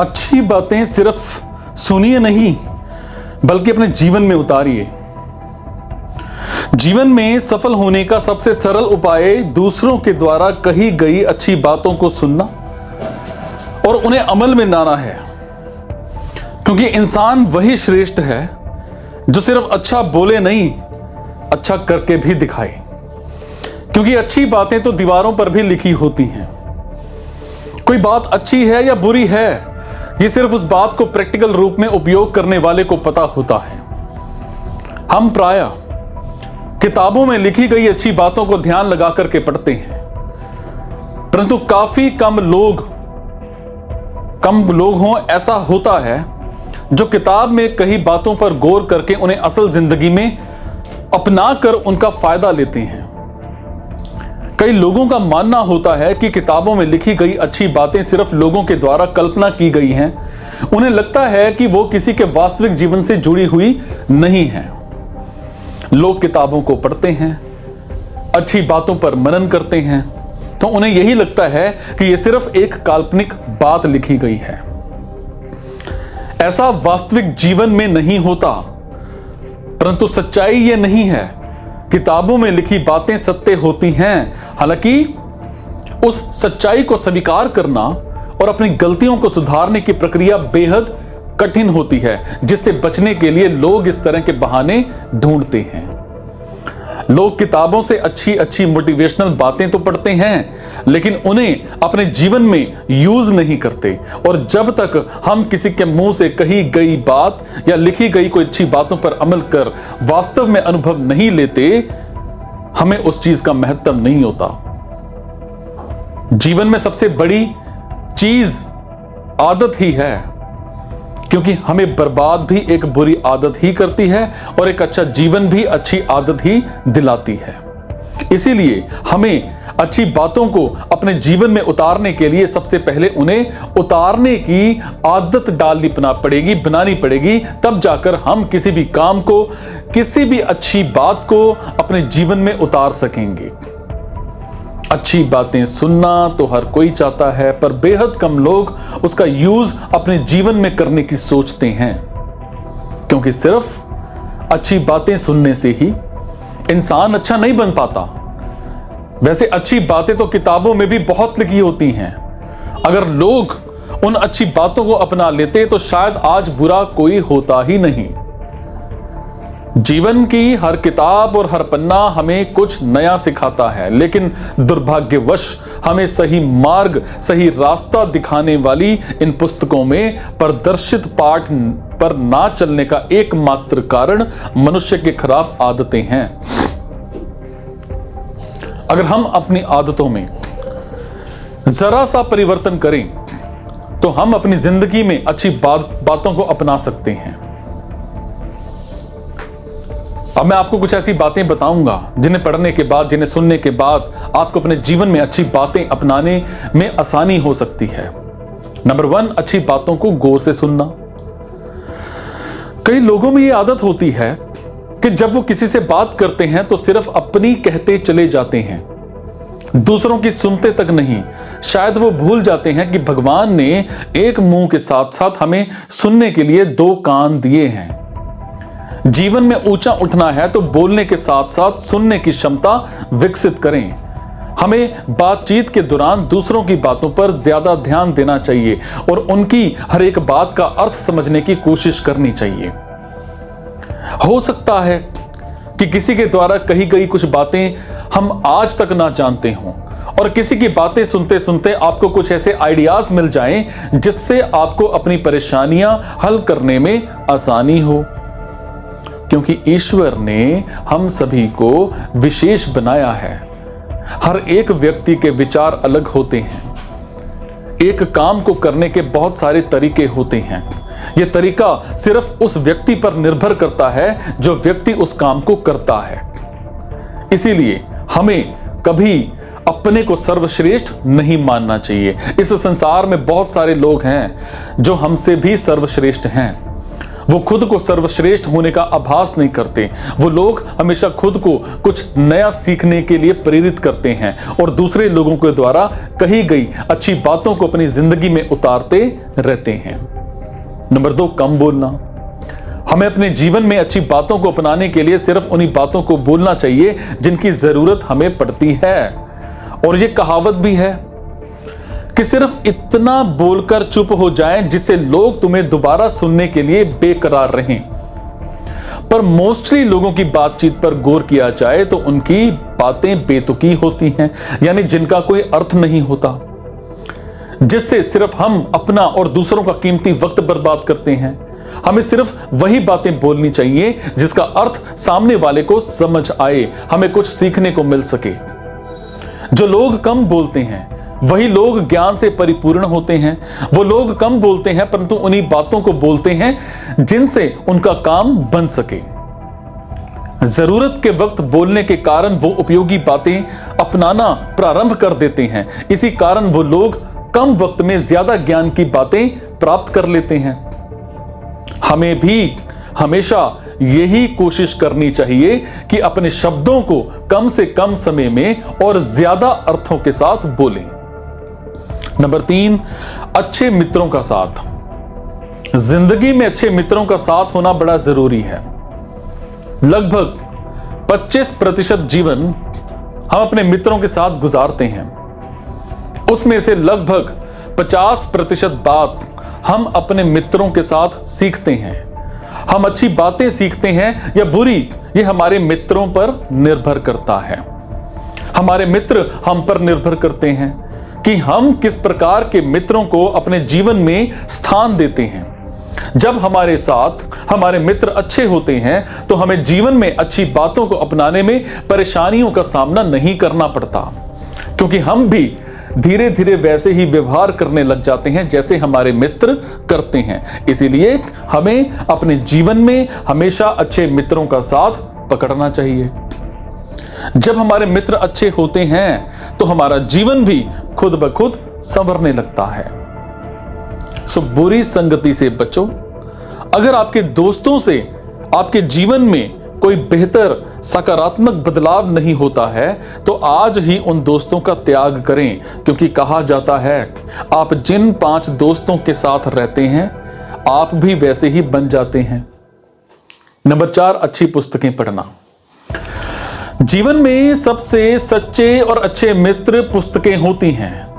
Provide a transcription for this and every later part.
अच्छी बातें सिर्फ सुनिए नहीं, बल्कि अपने जीवन में उतारिए। जीवन में सफल होने का सबसे सरल उपाय दूसरों के द्वारा कही गई अच्छी बातों को सुनना और उन्हें अमल में लाना है, क्योंकि इंसान वही श्रेष्ठ है जो सिर्फ अच्छा बोले नहीं, अच्छा करके भी दिखाए। क्योंकि अच्छी बातें तो दीवारों पर भी लिखी होती हैं। कोई बात अच्छी है या बुरी है, ये सिर्फ उस बात को प्रैक्टिकल रूप में उपयोग करने वाले को पता होता है। हम प्रायः किताबों में लिखी गई अच्छी बातों को ध्यान लगा करके पढ़ते हैं, परंतु काफी कम लोग हों ऐसा होता है जो किताब में कही बातों पर गौर करके उन्हें असल जिंदगी में अपना कर उनका फायदा लेते हैं। कई लोगों का मानना होता है कि किताबों में लिखी गई अच्छी बातें सिर्फ लोगों के द्वारा कल्पना की गई हैं। उन्हें लगता है कि वो किसी के वास्तविक जीवन से जुड़ी हुई नहीं है। लोग किताबों को पढ़ते हैं, अच्छी बातों पर मनन करते हैं, तो उन्हें यही लगता है कि यह सिर्फ एक काल्पनिक बात लिखी गई है। ऐसा वास्तविक जीवन में नहीं होता, परंतु सच्चाई यह नहीं है। किताबों में लिखी बातें सत्य होती हैं, हालांकि उस सच्चाई को स्वीकार करना और अपनी गलतियों को सुधारने की प्रक्रिया बेहद कठिन होती है, जिससे बचने के लिए लोग इस तरह के बहाने ढूंढते हैं। लोग किताबों से अच्छी अच्छी मोटिवेशनल बातें तो पढ़ते हैं, लेकिन उन्हें अपने जीवन में यूज नहीं करते। और जब तक हम किसी के मुंह से कही गई बात या लिखी गई कोई अच्छी बातों पर अमल कर वास्तव में अनुभव नहीं लेते, हमें उस चीज का महत्व नहीं होता। जीवन में सबसे बड़ी चीज आदत ही है, क्योंकि हमें बर्बाद भी एक बुरी आदत ही करती है और एक अच्छा जीवन भी अच्छी आदत ही दिलाती है। इसीलिए हमें अच्छी बातों को अपने जीवन में उतारने के लिए सबसे पहले उन्हें उतारने की आदत बनानी पड़ेगी। तब जाकर हम किसी भी काम को, किसी भी अच्छी बात को अपने जीवन में उतार सकेंगे। अच्छी बातें सुनना तो हर कोई चाहता है, पर बेहद कम लोग उसका यूज अपने जीवन में करने की सोचते हैं, क्योंकि सिर्फ अच्छी बातें सुनने से ही इंसान अच्छा नहीं बन पाता। वैसे अच्छी बातें तो किताबों में भी बहुत लिखी होती हैं। अगर लोग उन अच्छी बातों को अपना लेते तो शायद आज बुरा कोई होता ही नहीं। जीवन की हर किताब और हर पन्ना हमें कुछ नया सिखाता है, लेकिन दुर्भाग्यवश हमें सही मार्ग, सही रास्ता दिखाने वाली इन पुस्तकों में प्रदर्शित पाठ पर ना चलने का एकमात्र कारण मनुष्य की खराब आदतें हैं। अगर हम अपनी आदतों में जरा सा परिवर्तन करें तो हम अपनी जिंदगी में अच्छी बातों को अपना सकते हैं। अब मैं आपको कुछ ऐसी बातें बताऊंगा जिन्हें पढ़ने के बाद, जिन्हें सुनने के बाद आपको अपने जीवन में अच्छी बातें अपनाने में आसानी हो सकती है। नंबर 1, अच्छी बातों को गौर से सुनना। कई लोगों में यह आदत होती है कि जब वो किसी से बात करते हैं तो सिर्फ अपनी कहते चले जाते हैं, दूसरों की सुनते तक नहीं। शायद वो भूल जाते हैं कि भगवान ने एक मुंह के साथ साथ हमें सुनने के लिए 2 कान दिए हैं। जीवन में ऊंचा उठना है तो बोलने के साथ साथ सुनने की क्षमता विकसित करें। हमें बातचीत के दौरान दूसरों की बातों पर ज्यादा ध्यान देना चाहिए और उनकी हर एक बात का अर्थ समझने की कोशिश करनी चाहिए। हो सकता है कि किसी के द्वारा कही गई कुछ बातें हम आज तक ना जानते हों, और किसी की बातें सुनते सुनते आपको कुछ ऐसे आइडियाज मिल जाएं जिससे आपको अपनी परेशानियां हल करने में आसानी हो। क्योंकि ईश्वर ने हम सभी को विशेष बनाया है। हर एक व्यक्ति के विचार अलग होते हैं। एक काम को करने के बहुत सारे तरीके होते हैं। यह तरीका सिर्फ उस व्यक्ति पर निर्भर करता है जो व्यक्ति उस काम को करता है। इसीलिए हमें कभी अपने को सर्वश्रेष्ठ नहीं मानना चाहिए। इस संसार में बहुत सारे लोग हैं जो हमसे भी सर्वश्रेष्ठ हैं। वो खुद को सर्वश्रेष्ठ होने का आभास नहीं करते। वो लोग हमेशा खुद को कुछ नया सीखने के लिए प्रेरित करते हैं और दूसरे लोगों के द्वारा कही गई अच्छी बातों को अपनी जिंदगी में उतारते रहते हैं। नंबर 2, कम बोलना। हमें अपने जीवन में अच्छी बातों को अपनाने के लिए सिर्फ उन्हीं बातों को बोलना चाहिए जिनकी जरूरत हमें पड़ती है। और यह कहावत भी है कि सिर्फ इतना बोलकर चुप हो जाएं जिससे लोग तुम्हें दोबारा सुनने के लिए बेकरार रहें। पर मोस्टली लोगों की बातचीत पर गौर किया जाए तो उनकी बातें बेतुकी होती हैं, यानी जिनका कोई अर्थ नहीं होता, जिससे सिर्फ हम अपना और दूसरों का कीमती वक्त बर्बाद करते हैं। हमें सिर्फ वही बातें बोलनी चाहिए जिसका अर्थ सामने वाले को समझ आए, हमें कुछ सीखने को मिल सके। जो लोग कम बोलते हैं वही लोग ज्ञान से परिपूर्ण होते हैं। वो लोग कम बोलते हैं परंतु उन्हीं बातों को बोलते हैं जिनसे उनका काम बन सके। जरूरत के वक्त बोलने के कारण वो उपयोगी बातें अपनाना प्रारंभ कर देते हैं। इसी कारण वो लोग कम वक्त में ज्यादा ज्ञान की बातें प्राप्त कर लेते हैं। हमें भी हमेशा यही कोशिश करनी चाहिए कि अपने शब्दों को कम से कम समय में और ज्यादा अर्थों के साथ बोलें। नंबर 3, अच्छे मित्रों का साथ। जिंदगी में अच्छे मित्रों का साथ होना बड़ा जरूरी है। लगभग 25% जीवन हम अपने मित्रों के साथ गुजारते हैं। उसमें से लगभग 50% बात हम अपने मित्रों के साथ सीखते हैं। हम अच्छी बातें सीखते हैं या बुरी, ये हमारे मित्रों पर निर्भर करता है। हमारे मित्र हम पर निर्भर करते हैं कि हम किस प्रकार के मित्रों को अपने जीवन में स्थान देते हैं। जब हमारे साथ हमारे मित्र अच्छे होते हैं तो हमें जीवन में अच्छी बातों को अपनाने में परेशानियों का सामना नहीं करना पड़ता, क्योंकि हम भी धीरे धीरे वैसे ही व्यवहार करने लग जाते हैं जैसे हमारे मित्र करते हैं। इसीलिए हमें अपने जीवन में हमेशा अच्छे मित्रों का साथ पकड़ना चाहिए। जब हमारे मित्र अच्छे होते हैं तो हमारा जीवन भी खुद ब खुद संवरने लगता है। सो बुरी संगति से बचो। अगर आपके दोस्तों से आपके जीवन में कोई बेहतर सकारात्मक बदलाव नहीं होता है तो आज ही उन दोस्तों का त्याग करें, क्योंकि कहा जाता है आप जिन 5 दोस्तों के साथ रहते हैं आप भी वैसे ही बन जाते हैं। नंबर 4, अच्छी पुस्तकें पढ़ना। जीवन में सबसे सच्चे और अच्छे मित्र पुस्तकें होती हैं।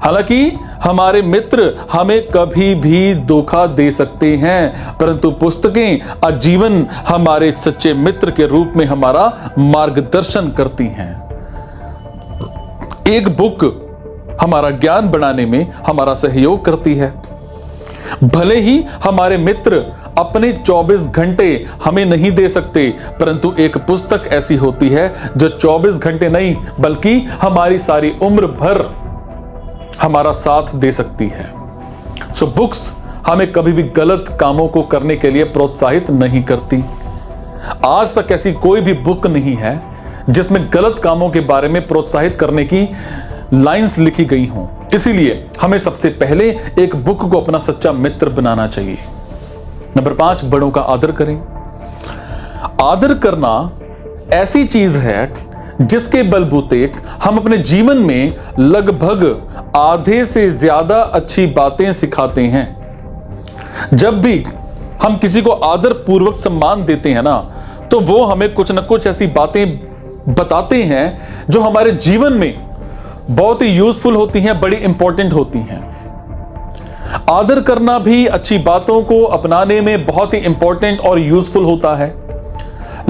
हालांकि हमारे मित्र हमें कभी भी धोखा दे सकते हैं, परंतु पुस्तकें आजीवन हमारे सच्चे मित्र के रूप में हमारा मार्गदर्शन करती हैं। एक बुक हमारा ज्ञान बढ़ाने में हमारा सहयोग करती है। भले ही हमारे मित्र अपने 24 घंटे हमें नहीं दे सकते, परंतु एक पुस्तक ऐसी होती है जो 24 घंटे नहीं बल्कि हमारी सारी उम्र भर हमारा साथ दे सकती है। सो बुक्स हमें कभी भी गलत कामों को करने के लिए प्रोत्साहित नहीं करती। आज तक ऐसी कोई भी बुक नहीं है जिसमें गलत कामों के बारे में प्रोत्साहित करने की लाइंस लिखी गई हों। इसीलिए हमें सबसे पहले एक बुक को अपना सच्चा मित्र बनाना चाहिए। नंबर 5, बड़ों का आदर करें। आदर करना ऐसी चीज है जिसके बलबूते हम अपने जीवन में लगभग आधे से ज्यादा अच्छी बातें सिखाते हैं। जब भी हम किसी को आदर पूर्वक सम्मान देते हैं ना, तो वो हमें कुछ न कुछ ऐसी बातें बताते हैं जो हमारे जीवन में बहुत ही यूजफुल होती हैं, बड़ी इंपॉर्टेंट होती हैं। आदर करना भी अच्छी बातों को अपनाने में बहुत ही इंपॉर्टेंट और यूजफुल होता है।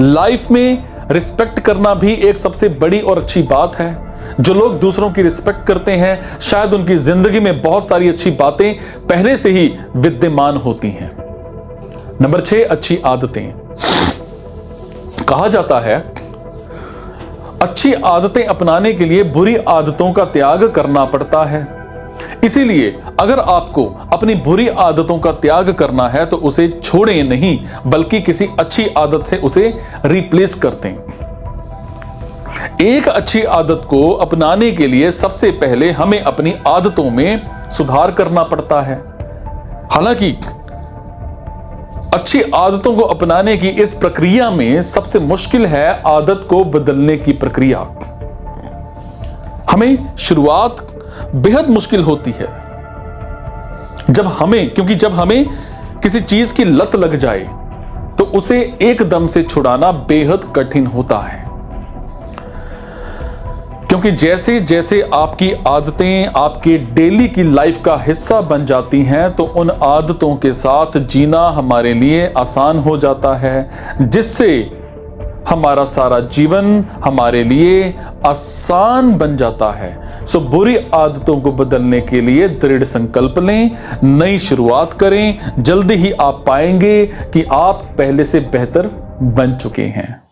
लाइफ में रिस्पेक्ट करना भी एक सबसे बड़ी और अच्छी बात है। जो लोग दूसरों की रिस्पेक्ट करते हैं शायद उनकी जिंदगी में बहुत सारी अच्छी बातें पहले से ही विद्यमान होती हैं। नंबर 6, अच्छी आदतें। कहा जाता है अच्छी आदतें अपनाने के लिए बुरी आदतों का त्याग करना पड़ता है। इसीलिए अगर आपको अपनी बुरी आदतों का त्याग करना है तो उसे छोड़ें नहीं, बल्कि किसी अच्छी आदत से उसे रिप्लेस कर दें। एक अच्छी आदत को अपनाने के लिए सबसे पहले हमें अपनी आदतों में सुधार करना पड़ता है। हालांकि अच्छी आदतों को अपनाने की इस प्रक्रिया में सबसे मुश्किल है आदत को बदलने की प्रक्रिया। हमें शुरुआत बेहद मुश्किल होती है क्योंकि जब हमें किसी चीज की लत लग जाए तो उसे एकदम से छुड़ाना बेहद कठिन होता है। क्योंकि जैसे जैसे आपकी आदतें आपके डेली की लाइफ का हिस्सा बन जाती हैं तो उन आदतों के साथ जीना हमारे लिए आसान हो जाता है, जिससे हमारा सारा जीवन हमारे लिए आसान बन जाता है। सो बुरी आदतों को बदलने के लिए दृढ़ संकल्प लें, नई शुरुआत करें। जल्दी ही आप पाएंगे कि आप पहले से बेहतर बन चुके हैं।